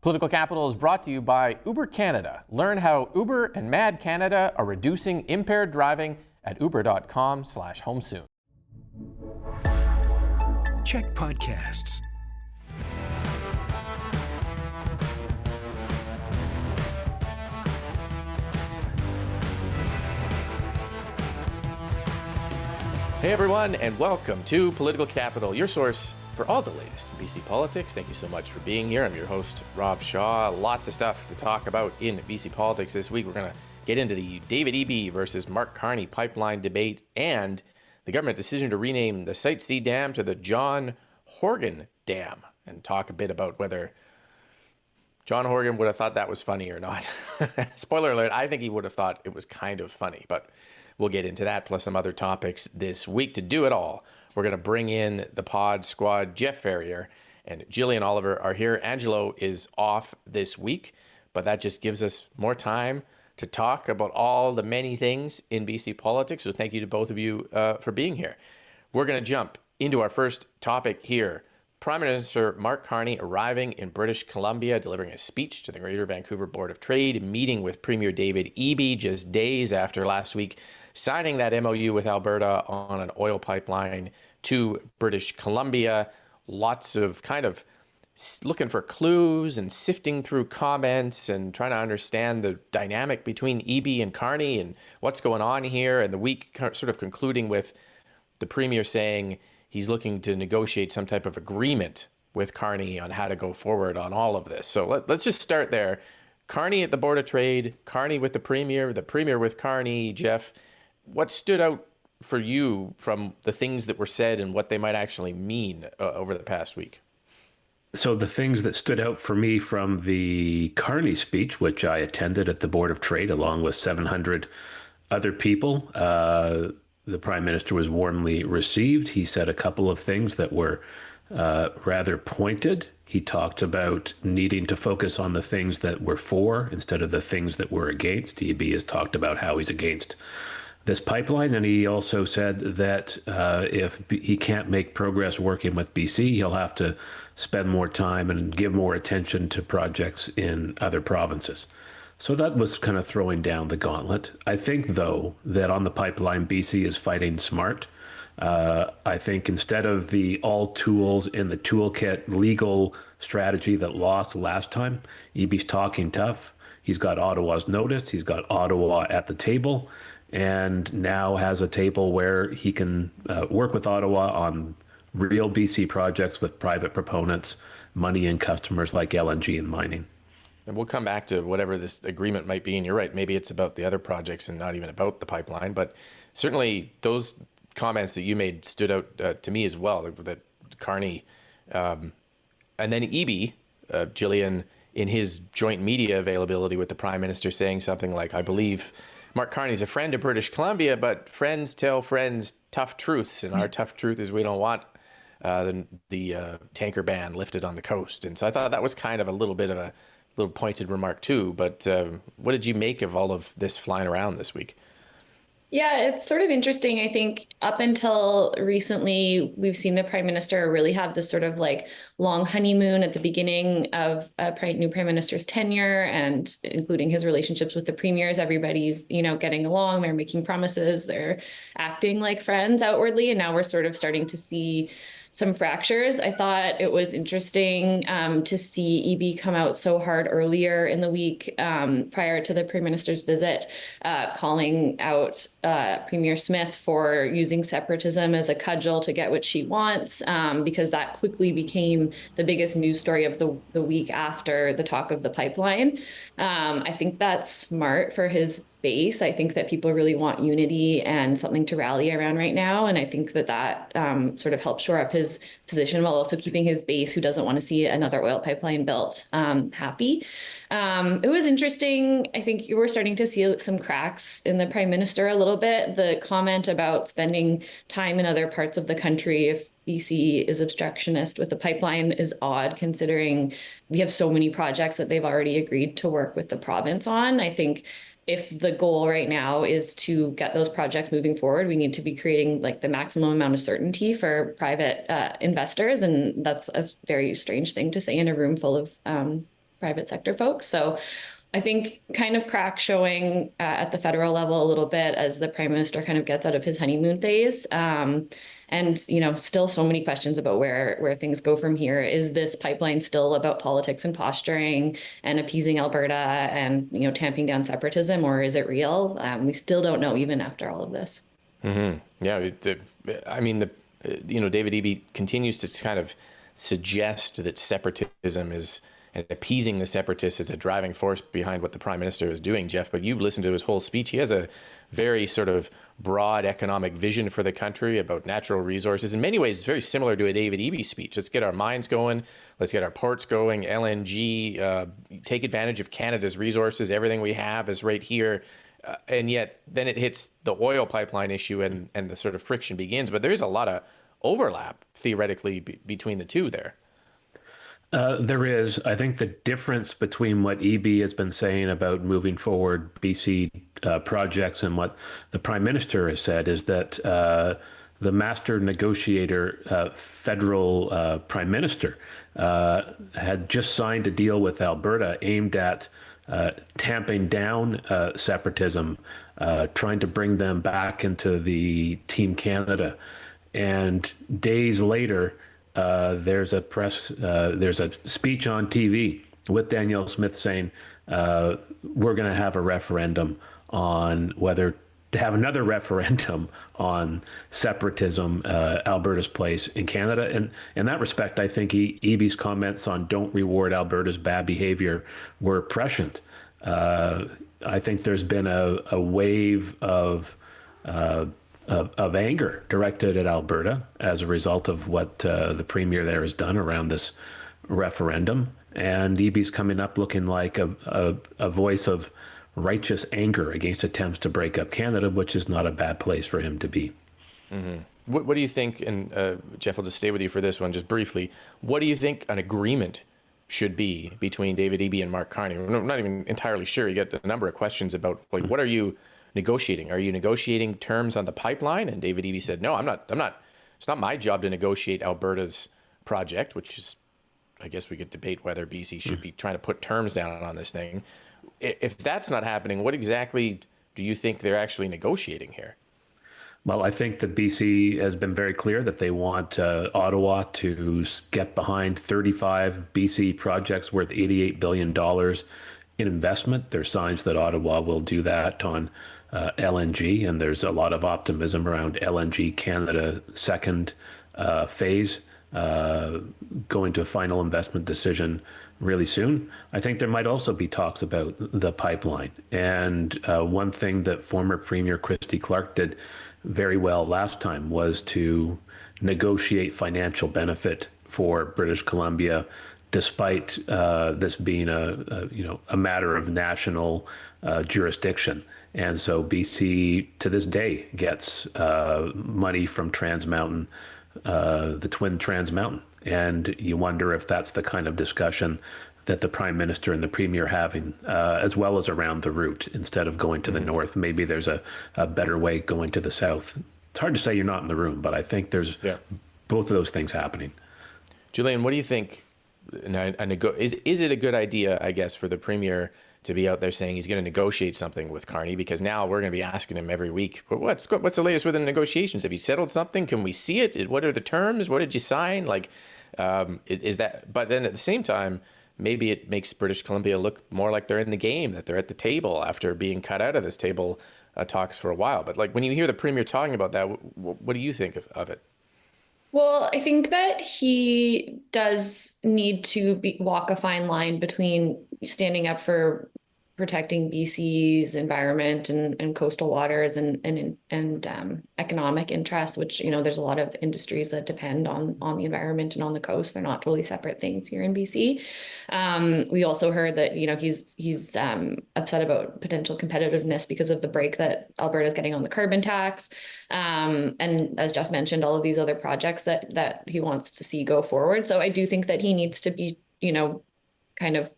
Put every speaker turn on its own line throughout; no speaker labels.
Political Capital is brought to you by Uber Canada. Learn how Uber and Mad Canada are reducing impaired driving at uber.com/home soon.
CHEK Podcasts.
Hey everyone, and welcome to Political Capital, your source for all the latest in BC politics. Thank you so much for being here. I'm your host, Rob Shaw. Lots of stuff to talk about in BC politics this week. We're going to get into the David Eby versus Mark Carney pipeline debate and the government decision to rename the Site C Dam to the John Horgan Dam, and talk a bit about whether John Horgan would have thought that was funny or not. Spoiler alert, I think he would have thought it was kind of funny, but we'll get into that plus some other topics this week. To do it all, we're going to bring in the pod squad. Jeff Ferrier and Jillian Oliver are here. Angelo is off this week, but that just gives us more time to talk about all the many things in BC politics. So thank you to both of you for being here. We're going to jump into our first topic here. Prime Minister Mark Carney arriving in British Columbia, delivering a speech to the Greater Vancouver Board of Trade, meeting with Premier David Eby just days after last week signing that MOU with Alberta on an oil pipeline to British Columbia. Lots of kind of looking for clues and sifting through comments and trying to understand the dynamic between Eby and Carney and what's going on here. And the week sort of concluding with the Premier saying he's looking to negotiate some type of agreement with Carney on how to go forward on all of this. So let's just start there. Carney at the Board of Trade, Carney with the Premier with Carney. Jeff, what stood out for you from the things that were said and what they might actually mean over the past week?
So the things that stood out for me from the Carney speech, which I attended at the Board of Trade along with 700 other people, the Prime Minister was warmly received. He said a couple of things that were rather pointed. He talked about needing to focus on the things that we're for instead of the things that we're against. Eby has talked about how he's against this pipeline, and he also said that if he can't make progress working with BC, he'll have to spend more time and give more attention to projects in other provinces. So that was kind of throwing down the gauntlet. I think, though, that on the pipeline, BC is fighting smart. I think instead of the all tools in the toolkit legal strategy that lost last time, Eby's talking tough. He's got Ottawa's notice. He's got Ottawa at the table, and now has a table where he can work with Ottawa on real BC projects with private proponents, money and customers like LNG and mining.
And we'll come back to whatever this agreement might be. And you're right, maybe it's about the other projects and not even about the pipeline. But certainly those comments that you made stood out to me as well, that Carney and then Eby, Jillian, in his joint media availability with the Prime Minister saying something like, I believe Mark Carney's a friend of British Columbia, but friends tell friends tough truths. And our tough truth is we don't want the tanker ban lifted on the coast. And so I thought that was kind of a little bit of a little pointed remark too, but what did you make of all of this flying around this week?
Yeah, it's sort of interesting. I think up until recently, we've seen the Prime Minister really have this sort of like long honeymoon at the beginning of a new Prime Minister's tenure, and including his relationships with the premiers. Everybody's, getting along, they're making promises, they're acting like friends outwardly. And now we're sort of starting to see some fractures. I thought it was interesting to see Eby come out so hard earlier in the week prior to the Prime Minister's visit, calling out Premier Smith for using separatism as a cudgel to get what she wants, because that quickly became the biggest news story of the week after the talk of the pipeline. I think that's smart for his base. I think that people really want unity and something to rally around right now. And I think that sort of helps shore up his position while also keeping his base, who doesn't want to see another oil pipeline built, happy. It was interesting. I think you were starting to see some cracks in the Prime Minister a little bit. The comment about spending time in other parts of the country if BC is obstructionist with the pipeline is odd, considering we have so many projects that they've already agreed to work with the province on. I think if the goal right now is to get those projects moving forward, we need to be creating like the maximum amount of certainty for private investors. And that's a very strange thing to say in a room full of private sector folks. So I think kind of crack showing at the federal level a little bit as the prime minister kind of gets out of his honeymoon phase. And, still so many questions about where things go from here. Is this pipeline still about politics and posturing and appeasing Alberta and, tamping down separatism, or is it real? We still don't know even after all of this.
Mm-hmm. Yeah. David Eby continues to kind of suggest that separatism is, and appeasing the separatists is a driving force behind what the prime minister is doing, Jeff. But you've listened to his whole speech. He has a very sort of broad economic vision for the country about natural resources. In many ways, it's very similar to a David Eby speech. Let's get our mines going. Let's get our ports going. LNG, take advantage of Canada's resources. Everything we have is right here. And yet then it hits the oil pipeline issue and the sort of friction begins. But there is a lot of overlap theoretically between the two there.
There is. I think the difference between what EB has been saying about moving forward BC projects and what the Prime Minister has said is that the master negotiator, federal Prime Minister, had just signed a deal with Alberta aimed at tamping down separatism, trying to bring them back into the Team Canada. And days later, there's a speech on TV with Danielle Smith saying we're going to have a referendum on whether to have another referendum on separatism, Alberta's place in Canada. And in that respect, I think Eby's comments on don't reward Alberta's bad behavior were prescient. I think there's been a wave of anger directed at Alberta as a result of what the premier there has done around this referendum. And Eby's coming up looking like a voice of righteous anger against attempts to break up Canada, which is not a bad place for him to be.
Mm-hmm. What do you think, and Jeff, I'll just stay with you for this one just briefly, what do you think an agreement should be between David Eby and Mark Carney? I'm not even entirely sure. You get a number of questions about, like, what are you negotiating? Are you negotiating terms on the pipeline? And David Eby said, no, I'm not. It's not my job to negotiate Alberta's project, which is, I guess we could debate whether BC should be trying to put terms down on this thing. If that's not happening, what exactly do you think they're actually negotiating here?
Well, I think that BC has been very clear that they want Ottawa to get behind 35 BC projects worth $88 billion in investment. There's signs that Ottawa will do that on LNG, and there's a lot of optimism around LNG Canada second phase going to a final investment decision really soon. I think there might also be talks about the pipeline. And one thing that former Premier Christy Clark did very well last time was to negotiate financial benefit for British Columbia, despite this being a matter of national jurisdiction. And so BC to this day gets money from Trans Mountain, the Twin Trans Mountain. And you wonder if that's the kind of discussion that the Prime Minister and the Premier are having, as well as around the route. Instead of going to the north, maybe there's a better way going to the south. It's hard to say you're not in the room, but I think there's both of those things happening.
Jillian, what do you think? Is it a good idea, I guess, for the Premier to be out there saying he's going to negotiate something with Carney? Because now we're going to be asking him every week, what's the latest with the negotiations? Have you settled something? Can we see it? What are the terms? What did you sign? Like, is that? But then at the same time, maybe it makes British Columbia look more like they're in the game, that they're at the table after being cut out of this table talks for a while. But like when you hear the Premier talking about that, what do you think of it?
Well, I think that he does need to walk a fine line between standing up for protecting BC's environment and coastal waters and economic interests, which, there's a lot of industries that depend on the environment and on the coast. They're not totally separate things here in BC. We also heard that, he's upset about potential competitiveness because of the break that Alberta is getting on the carbon tax. And as Jeff mentioned, all of these other projects that he wants to see go forward. So I do think that he needs to be, kind of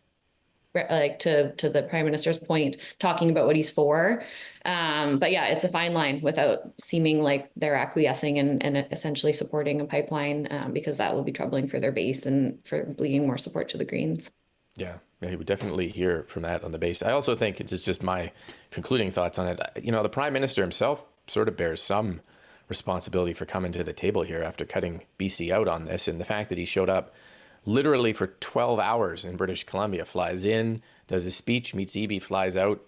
like to the Prime Minister's point, talking about what he's for. But yeah, it's a fine line without seeming like they're acquiescing and essentially supporting a pipeline, because that will be troubling for their base and for bleeding more support to the Greens.
Yeah. Yeah, he would definitely hear from that on the base. I also think it's just my concluding thoughts on it. You know, the Prime Minister himself sort of bears some responsibility for coming to the table here after cutting BC out on this. And the fact that he showed up literally for 12 hours in British Columbia, flies in, does his speech, meets Eby, flies out.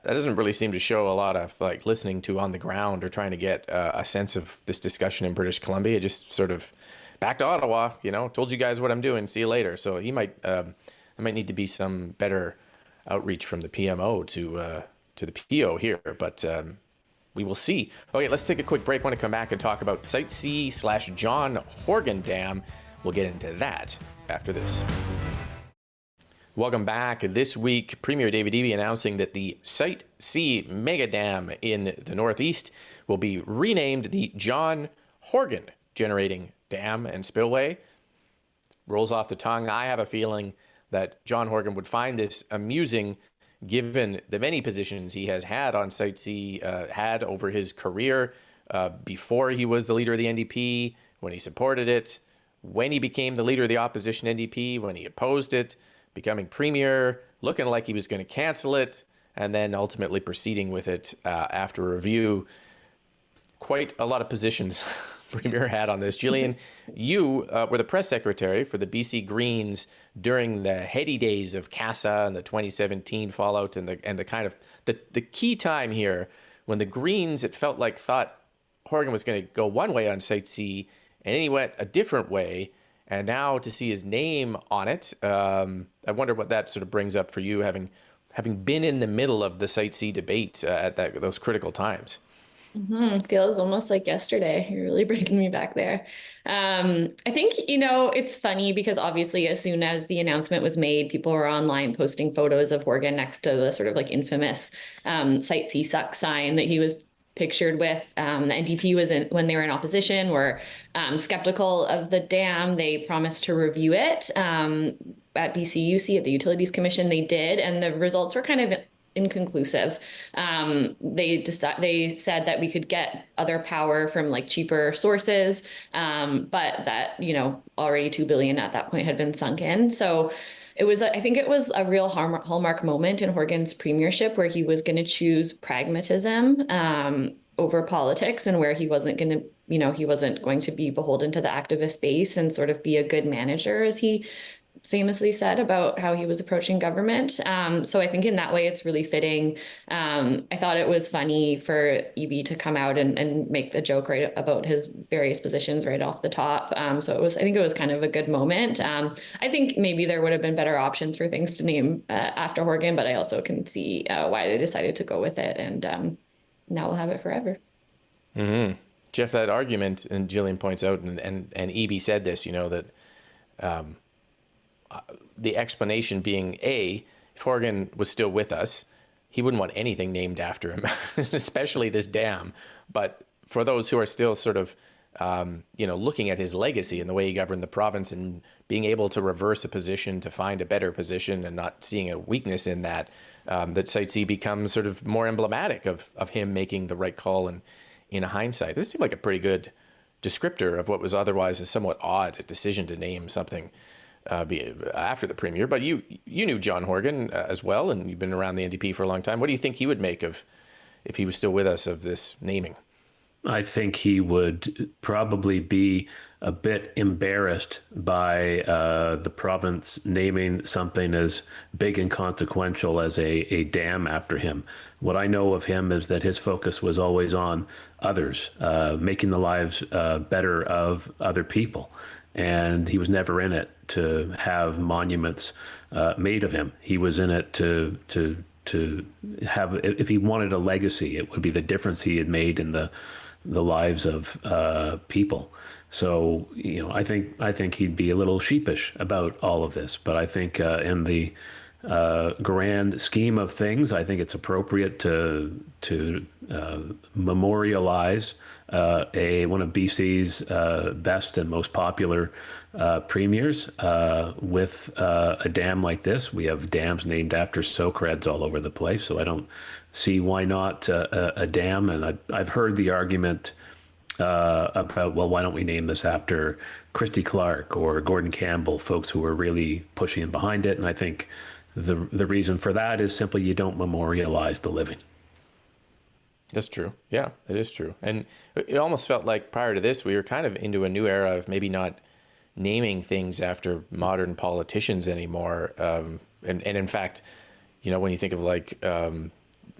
That doesn't really seem to show a lot of like listening to on the ground or trying to get a sense of this discussion in British Columbia. It just sort of back to Ottawa, you know, told you guys what I'm doing. See you later. So he might, there might need to be some better outreach from the PMO to the PO here, but we will see. Okay, let's take a quick break. I want to come back and talk about Site C/John Horgan Dam. We'll get into that after this. Welcome back. This week, Premier David Eby announcing that the Site C mega dam in the Northeast will be renamed the John Horgan Generating Dam and Spillway. Rolls off the tongue. I have a feeling that John Horgan would find this amusing given the many positions he has had on Site C, had over his career before he was the leader of the NDP, when he supported it, when he became the leader of the opposition NDP, when he opposed it, becoming premier, looking like he was going to cancel it, and then ultimately proceeding with it after a review. Quite a lot of positions Premier had on this. Jillian, you were the press secretary for the BC Greens during the heady days of CASA and the 2017 fallout and the kind of the key time here when the Greens, it felt like, thought Horgan was going to go one way on Site C, and then he went a different way. And now to see his name on it, I wonder what that sort of brings up for you, having been in the middle of the Site C debate at those critical times.
Feels almost like yesterday. You're really bringing me back there. I think, it's funny because obviously as soon as the announcement was made, people were online posting photos of Horgan next to the sort of like infamous Site C sucks sign that he was pictured with. The NDP was when they were in opposition, were skeptical of the dam. They promised to review it at BCUC, at the Utilities Commission. They did, and the results were kind of inconclusive. They said that we could get other power from like cheaper sources, but that already $2 billion at that point had been sunk in. So I think it was a real hallmark moment in Horgan's premiership where he was going to choose pragmatism over politics, and where he wasn't going to be beholden to the activist base and sort of be a good manager, as he famously said about how he was approaching government. So I think in that way, it's really fitting. I thought it was funny for Eby to come out and make the joke right about his various positions right off the top. I think it was kind of a good moment. I think maybe there would have been better options for things to name after Horgan, but I also can see why they decided to go with it. And now we'll have it forever.
Mm-hmm. Jeff, that argument, and Jillian points out, and Eby said this, that the explanation being, if Horgan was still with us, he wouldn't want anything named after him, especially this dam. But for those who are still sort of, looking at his legacy and the way he governed the province and being able to reverse a position to find a better position and not seeing a weakness in that, that Site C becomes sort of more emblematic of him making the right call and in hindsight. This seemed like a pretty good descriptor of what was otherwise a somewhat odd decision to name something after the premier. But you knew John Horgan as well, and you've been around the NDP for a long time. What do you think he would make of, if he was still with us, of this naming?
I think he would probably be a bit embarrassed by the province naming something as big and consequential as a dam after him. What I know of him is that his focus was always on others, making the lives better of other people. And he was never in it to have monuments made of him. He was in it to have, if he wanted a legacy, it would be the difference he had made in the lives of people. So, I think he'd be a little sheepish about all of this. But I think in the grand scheme of things, I think it's appropriate to memorialize one of BC's best and most popular premiers with a dam like this. We have dams named after Socreds all over the place, so I don't see why not a dam. And I've heard the argument about, well, why don't we name this after Christy Clark or Gordon Campbell, folks who were really pushing behind it. And I think the reason for that is simply you don't memorialize the living.
That's true. Yeah, it is true. And it almost felt like prior to this, we were kind of into a new era of maybe not naming things after modern politicians anymore. And in fact, when you think of like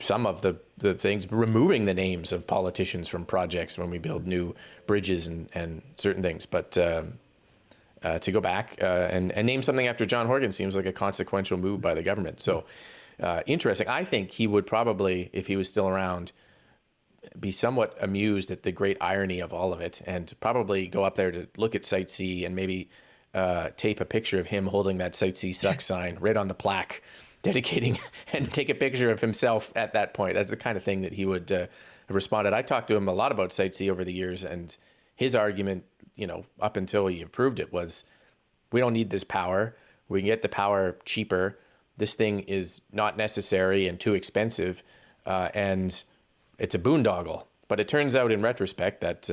some of the things, removing the names of politicians from projects when we build new bridges and certain things. But to go back and name something after John Horgan seems like a consequential move by the government. So interesting. I think he would probably, if he was still around, be somewhat amused at the great irony of all of it, and probably go up there to look at Site C and maybe tape a picture of him holding that Site C sucks sign right on the plaque, dedicating, and take a picture of himself at that point. That's the kind of thing that he would have responded. I talked to him a lot about Site C over the years, and his argument, up until he approved it, was we don't need this power. We can get the power cheaper. This thing is not necessary and too expensive, and it's a boondoggle. But it turns out in retrospect that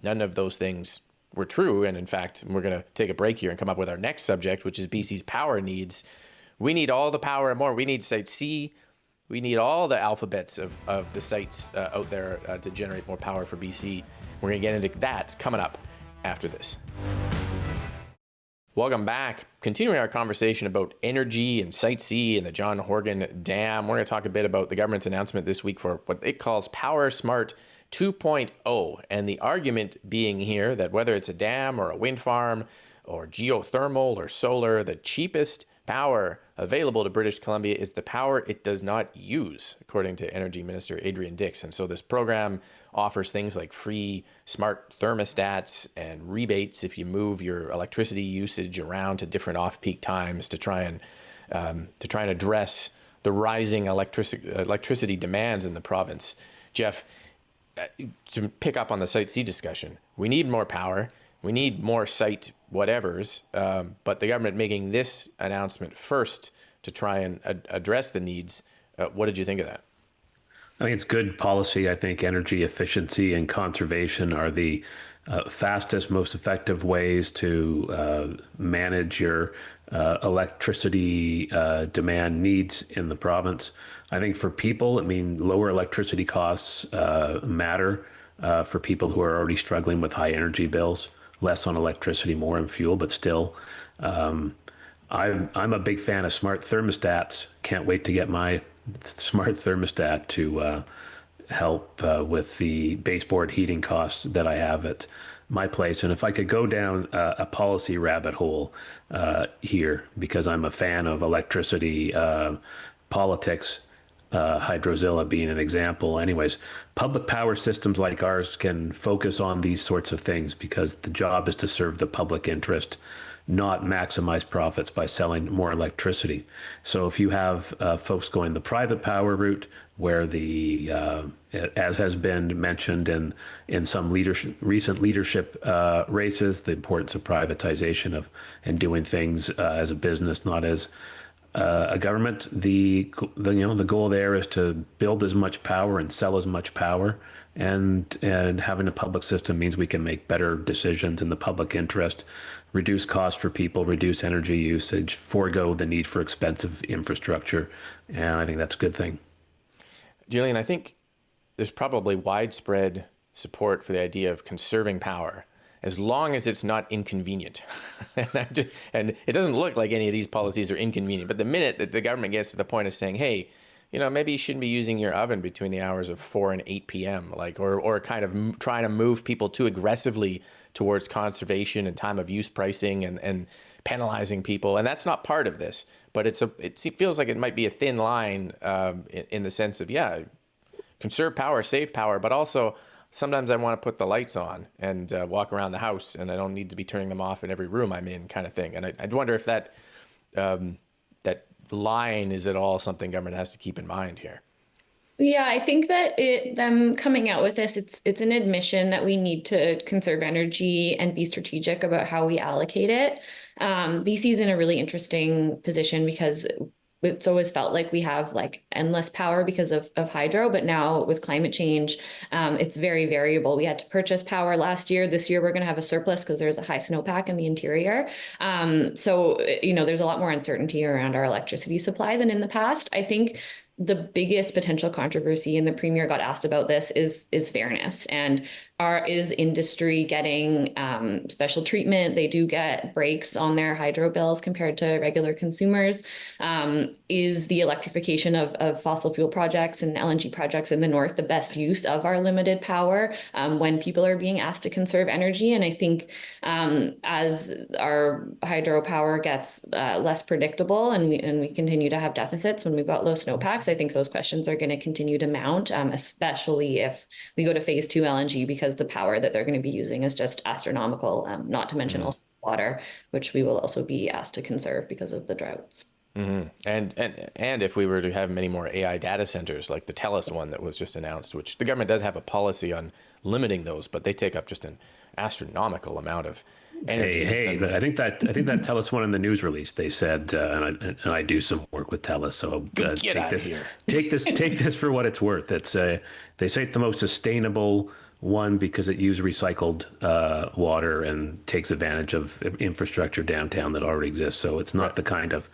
none of those things were true. And in fact, we're going to take a break here and come up with our next subject, which is BC's power needs. We need all the power and more. We need Site C. We need all the alphabets of the sites out there to generate more power for BC. We're going to get into that coming up after this. Welcome back. Continuing our conversation about energy and Site C and the John Horgan Dam, we're going to talk a bit about the government's announcement this week for what it calls Power Smart 2.0. And the argument being here that whether it's a dam or a wind farm or geothermal or solar, the cheapest power available to British Columbia is the power it does not use, according to Energy Minister Adrian Dix. And so this program offers things like free smart thermostats and rebates if you move your electricity usage around to different off-peak times to try and address the rising electricity demands in the province. Jeff, to pick up on the Site C discussion, we need more power. We need more site whatevers, but the government making this announcement first to try and address the needs. What did you think of that?
I think it's good policy. I think energy efficiency and conservation are the fastest, most effective ways to manage your electricity demand needs in the province. I think for people, lower electricity costs matter for people who are already struggling with high energy bills. Less on electricity, more on fuel, but still. I'm a big fan of smart thermostats. Can't wait to get my smart thermostat to help with the baseboard heating costs that I have at my place. And if I could go down a policy rabbit hole here, because I'm a fan of electricity politics, Hydrozilla being an example. Anyways, public power systems like ours can focus on these sorts of things because the job is to serve the public interest, not maximize profits by selling more electricity. So if you have folks going the private power route, where the, as has been mentioned in some recent leadership races, the importance of privatization and doing things as a business, not as a government, the goal there is to build as much power and sell as much power, and having a public system means we can make better decisions in the public interest, reduce costs for people, reduce energy usage, forego the need for expensive infrastructure, and I think that's a good thing.
Jillian, I think there's probably widespread support for the idea of conserving power, as long as it's not inconvenient. And it doesn't look like any of these policies are inconvenient. But the minute that the government gets to the point of saying, hey, maybe you shouldn't be using your oven between the hours of 4 and 8 p.m., or kind of trying to move people too aggressively towards conservation and time of use pricing and penalizing people. And that's not part of this. But it feels like it might be a thin line in the sense of, conserve power, save power, but also sometimes I want to put the lights on and walk around the house, and I don't need to be turning them off in every room I'm in, kind of thing. And I'd wonder if that line is at all something government has to keep in mind here.
Yeah, I think that them coming out with this, it's an admission that we need to conserve energy and be strategic about how we allocate it. BC is in a really interesting position because it's always felt like we have like endless power because of hydro, but now with climate change, it's very variable. We had to purchase power last year. This year, we're going to have a surplus because there's a high snowpack in the interior. So, there's a lot more uncertainty around our electricity supply than in the past. I think the biggest potential controversy, and the premier got asked about this, is fairness. And is industry getting special treatment? They do get breaks on their hydro bills compared to regular consumers. Is the electrification of fossil fuel projects and LNG projects in the north the best use of our limited power when people are being asked to conserve energy? And I think as our hydropower gets less predictable and we continue to have deficits when we've got low snowpacks, I think those questions are going to continue to mount, especially if we go to phase 2 LNG, because the power that they're going to be using is just astronomical, not to mention also water, which we will also be asked to conserve because of the droughts.
Mm-hmm. And if we were to have many more AI data centers, like the TELUS one that was just announced, which the government does have a policy on limiting those, but they take up just an astronomical amount of energy.
But I think that TELUS one in the news release, they said, and I do some work with TELUS, so take this for what it's worth. It's they say it's the most sustainable one because it uses recycled water and takes advantage of infrastructure downtown that already exists. So it's not the kind of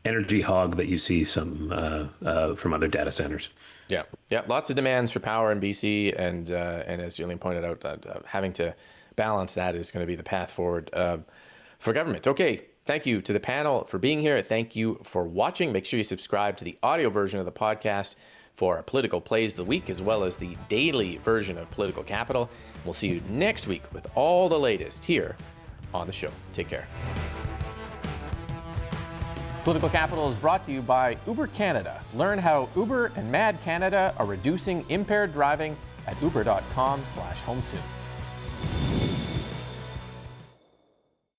energy hog that you see some from other data centers.
Yeah. Lots of demands for power in BC, and as Jillian pointed out, having to balance that is going to be the path forward for government. Okay. Thank you to the panel for being here. Thank you for watching. Make sure you subscribe to the audio version of the podcast for our political plays of the week, as well as the daily version of Political Capital. We'll see you next week with all the latest here on the show. Take care. Political Capital is brought to you by Uber Canada. Learn how Uber and Mad Canada are reducing impaired driving at uber.com/homesoon.